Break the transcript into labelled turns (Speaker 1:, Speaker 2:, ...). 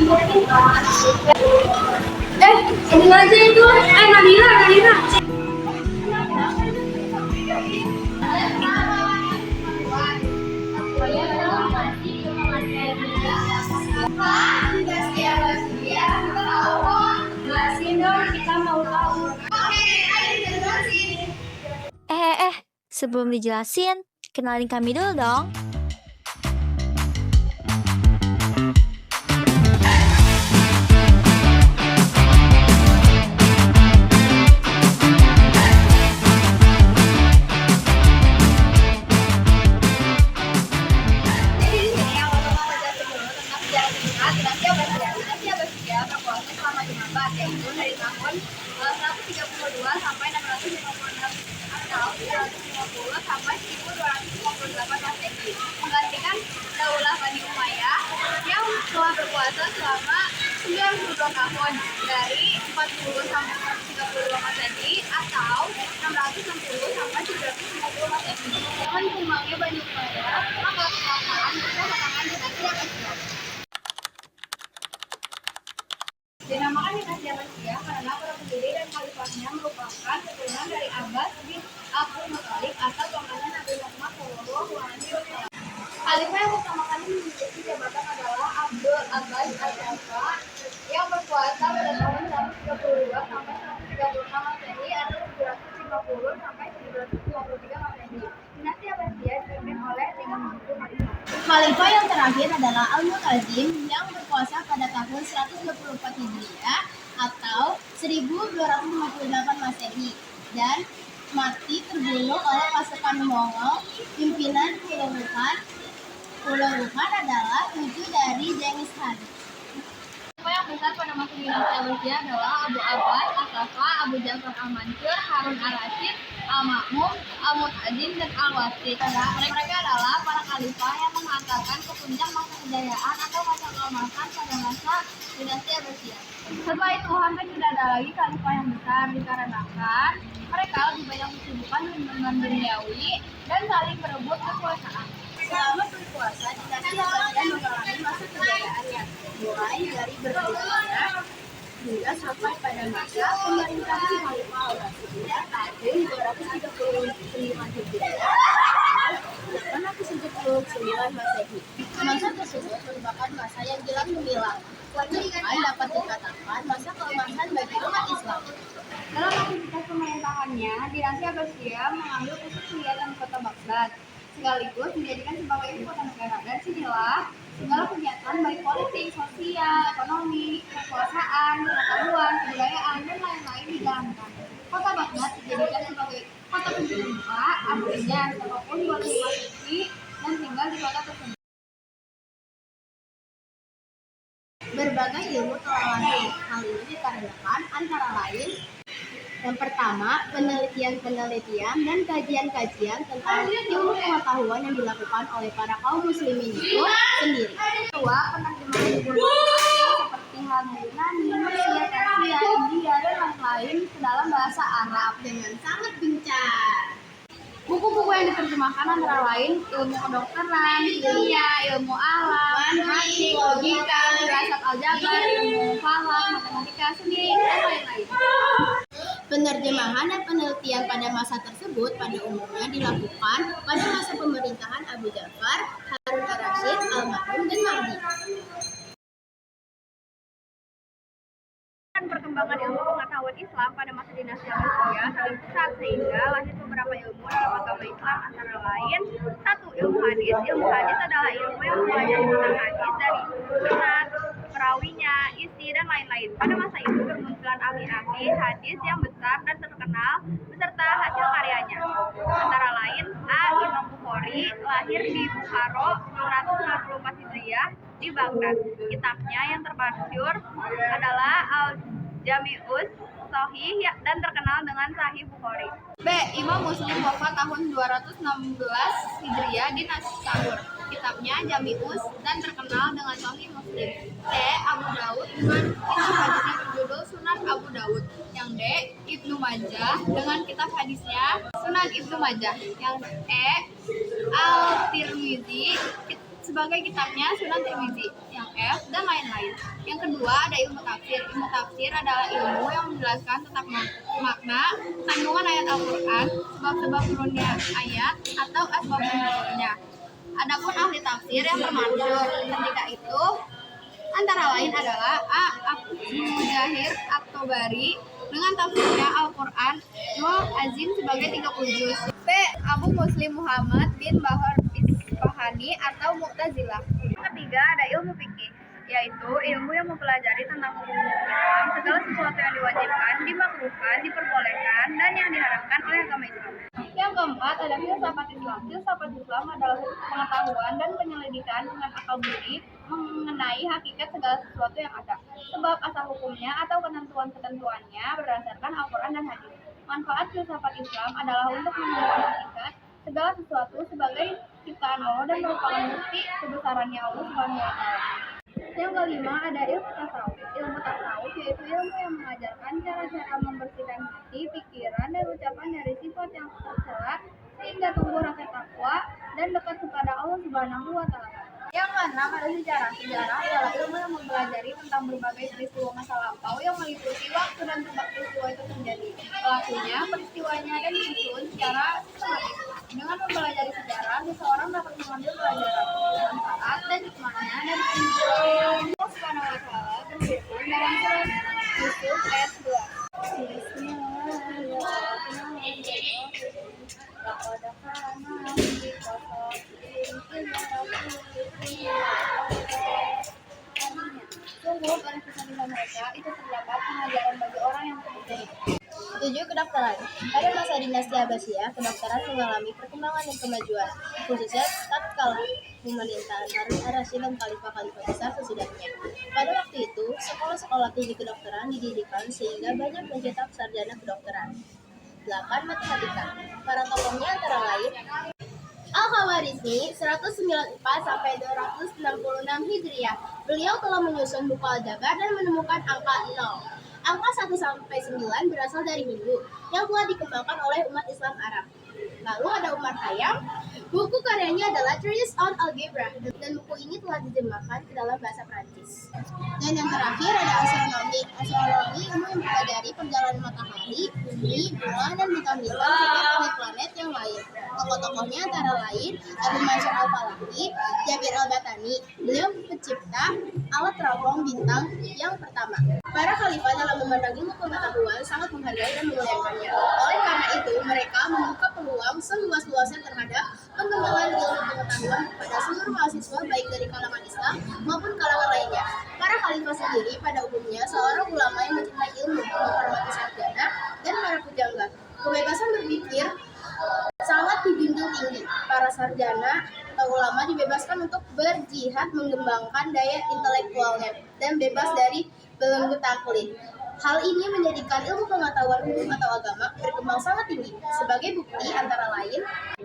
Speaker 1: Ini aja itu. Nadira. Kita mau tahu.
Speaker 2: Sebelum dijelasin, kenalin kami dulu dong.
Speaker 1: Yaitu dari tahun 132 sampai 656 atau 350 sampai 1258 Masehi, menggantikan Daulah Bani Umayyah yang telah berkuasa selama 92 tahun dari 40 sampai 132 Masehi atau 660 sampai 750 Masehi. Dengan tumbangnya Bani Umayyah, maka kekuasaan belakangan dinasti Abbasiyah. Dinamakan dinasti Abbasiyah karena para pendiri dan khalifahnya merupakan keturunan dari Abbas bin Abdul Muthalib atau pamannya Nabi Muhammad SAW. Khalifah yang pertama kali memiliki jabatan adalah Abdul Abbas Al-Jafar yang berkuasa pada tahun 132 sampai 136 Masehi atau 750 sampai 753 Masehi. Dinasti Abbasiyah dipimpin oleh 31 khalifah. Khalifah yang terakhir adalah Al-Mu'tasim yang berkuasa pada tahun 124 Hijriah atau 1258 Masehi dan mati terbunuh oleh pasukan Mongol. Pimpinan Pulau Wuhan adalah cucu dari Genghis Khan. Khalifah yang besar pada masa dinasti Abbasiyah adalah Abu Abbas Al-Safa, Abu Ja'far Al-Mansur, Harun Ar-Rasyid, Al-Ma'mun, Al-Mu'tasim, dan Al-Wasid. Mereka adalah para khalifah yang mengantarkan ke puncak masa kejayaan atau masa keemasan pada masa dinasti Abbasiyah. Setelah itu hampir tidak ada lagi khalifah yang besar dikarenakan mereka lebih banyak kesibukan dengan duniawi dan saling berebut kekuasaan. Selama berkuasa, dinasti Abbasiyah mengalami masa kejayaannya, mulai dari berdirinya hingga sampai pada masa pemerintahan Khalifah Al-Rasyid tahun 235 Hijriah atau 879 Masehi. Masa tersebut merupakan masa yang gilang gemilang, bahkan dapat dikatakan masa keemasan bagi umat Islam. Dalam aktivitas pemerintahannya, dinasti Abbasiyah mengambil pusat kegiatan kota Baghdad, sekaligus menjadikan sebagai ibu kota negara. Dari sinilah segala kegiatan baik politik, sosial, ekonomi, kekuasaan, pengetahuan, kebudayaan, dan lain-lain dijalankan. Kota Baghdad dijadikan sebagai kota penjumpa, artinya siapapun boleh memasuki dan tinggal di kota tersebut. Berbagai ilmu telah lahir. Hal ini dikarenakan antara lain yang pertama, penelitian dan kajian-kajian tentang ilmu pengetahuan yang dilakukan oleh para kaum muslimin itu sendiri. Kedua, penerjemahan buku seperti halnya Yunani, Persia, Persia, India, dan lain-lain ke dalam bahasa Arab dengan sangat gencar. Buku-buku yang diterjemahkan antara lain ilmu kedokteran, kimia, ilmu alam, matematik, logika, firasat aljabar, ilmu falak, matematika, seni, dan lain-lain. Penerjemahan dan penelitian pada masa tersebut pada umumnya dilakukan pada masa pemerintahan Abu Ja'far, Harun Ar-Rasyid, Al-Ma'mun, dan Mahdi. Perkembangan ilmu pengetahuan Islam pada masa dinasti Abbasiyah sangat pesat sehingga lahir beberapa ilmu dalam agama Islam antara lain satu, ilmu hadis. Ilmu hadis adalah ilmu yang mempelajari tentang hadis dari sunat, perawinya, isi, dan lain-lain. Pada masa itu bermunculan ahli-ahli hadis yang besar dan terkenal beserta hasil karyanya. Antara lain A. Imam Bukhari lahir di Bukhara 194 Hijriah di Baghdad. Kitabnya yang termasyhur adalah Al-Jami'us Shahih dan terkenal dengan Sahih Bukhari. B. Imam Muslim wafat tahun 216 Hijriah di Naisabur. Kitabnya Jami'us dan terkenal dengan Sahih Muslim. C. Abu Daud dengan kitab hadisnya berjudul Sunan Abu Daud. Yang D. Ibnu Majah dengan kitab hadisnya Sunan Ibnu Majah. Yang E. Al-Tirmizi sebagai kitabnya Sunan Tirmizi. Yang F. dan lain-lain. Yang kedua ada ilmu tafsir. Ilmu tafsir adalah ilmu yang menjelaskan tentang makna kandungan ayat Al-Quran, sebab-sebab turunnya ayat atau asbab nuzulnya. Adapun ahli tafsir yang termasyhur ketika itu antara lain adalah A. Mujahir At-Tabari dengan tafsirnya Al-Quran Nul Azim sebagai 30 juz. B. Abu Muslim Muhammad bin Bahar Isfahani atau Mu'tazilah. Ketiga ada ilmu fikih, yaitu ilmu yang mempelajari tentang hukum Islam, segala sesuatu yang diwajibkan, dimakruhkan, diperbolehkan, dan yang diharamkan oleh agama Islam. Yang keempat ada filsafat Islam. Filsafat Islam adalah pengetahuan dan penyelidikan dengan akal budi mengenai hakikat segala sesuatu yang ada, sebab asal hukumnya atau ketentuan-ketentuannya berdasarkan Al-Quran dan hadis. Manfaat filsafat Islam adalah untuk menemukan hakikat segala sesuatu sebagai ciptaan Allah dan merupakan bukti kebesarannya Allah Subhanahu wa Ta'ala. Yang kelima ada ilmu tasawuf. Ilmu tasawuf yaitu ilmu yang mengajarkan cara-cara membersihkan hati, pikiran, dan ucapan dari sifat yang tercela sehingga tumbuh rasa takwa dan dekat kepada Allah Subhanahu wa Ta'ala. Yang keenam ada sejarah. Sejarah adalah ilmu yang mempelajari tentang berbagai peristiwa masa lampau yang meliputi waktu dan tempat peristiwa itu terjadi, pelakunya, peristiwanya, dan disusun secara sistematis. Dengan mempelajari sejarah, seseorang dapat mengambil pelajaran manfaat dan hikmahnya dari peristiwa. Allah Subhanahu wa Ta'ala berfirman dalam surat Yusuf ayat 2. Bismillahirrahmanirrahim. Laqad kana fi qasasihim sungguh pada kisah-kisah mereka itu terdapat pengajaran bagi orang yang berhati.
Speaker 3: 7. Kedokteran. Pada masa dinasti Abbasiyah, kedokteran mengalami perkembangan dan kemajuan, khususnya tatkala pemerintahan Harun ar-Rasyid dan khalifah-khalifah besar sesudahnya. Pada waktu itu, sekolah-sekolah tinggi kedokteran didirikan sehingga banyak mencetak sarjana kedokteran. 8. Matematika. Para tokohnya antara lain Al-Khawarizmi 194 sampai 266 Hijriah. Beliau telah menyusun buku Al-Jabar dan menemukan angka 0. Angka 1 sampai 9 berasal dari Hindu yang telah dikembangkan oleh umat Islam Arab. Lalu ada Umar Khayyam. Buku karyanya adalah Treatise on Algebra dan buku ini telah diterjemahkan ke dalam bahasa Prancis. Dan yang terakhir ada astronomi. Astronomi ilmu yang mempelajari perjalanan matahari, bumi, bulan, dan bintang-bintang serta planet-planet yang lain. Tokoh-tokohnya antara lain Abu Mansur Al-Falahi, Jabir Al-Batani. Beliau pencipta alat teropong bintang yang pertama. Para khalifah dalam memandang ilmu pengetahuan sangat menghargai dan memuliakannya. Oleh karena itu, mereka membuka peluang seluas-luasnya terhadap pengembangan ilmu pengetahuan kepada seluruh mahasiswa baik dari kalangan Islam maupun kalangan lainnya. Para khalifah sendiri pada umumnya seorang ulama yang mencintai ilmu, menghormati sarjana dan para pujangga. Kebebasan berpikir sangat dijunjung tinggi. Para sarjana atau ulama dibebaskan untuk berjihad mengembangkan daya intelektualnya dan bebas dari belenggu taklid. Hal ini menjadikan ilmu pengetahuan hukum atau agama berkembang sangat tinggi. Sebagai bukti antara lain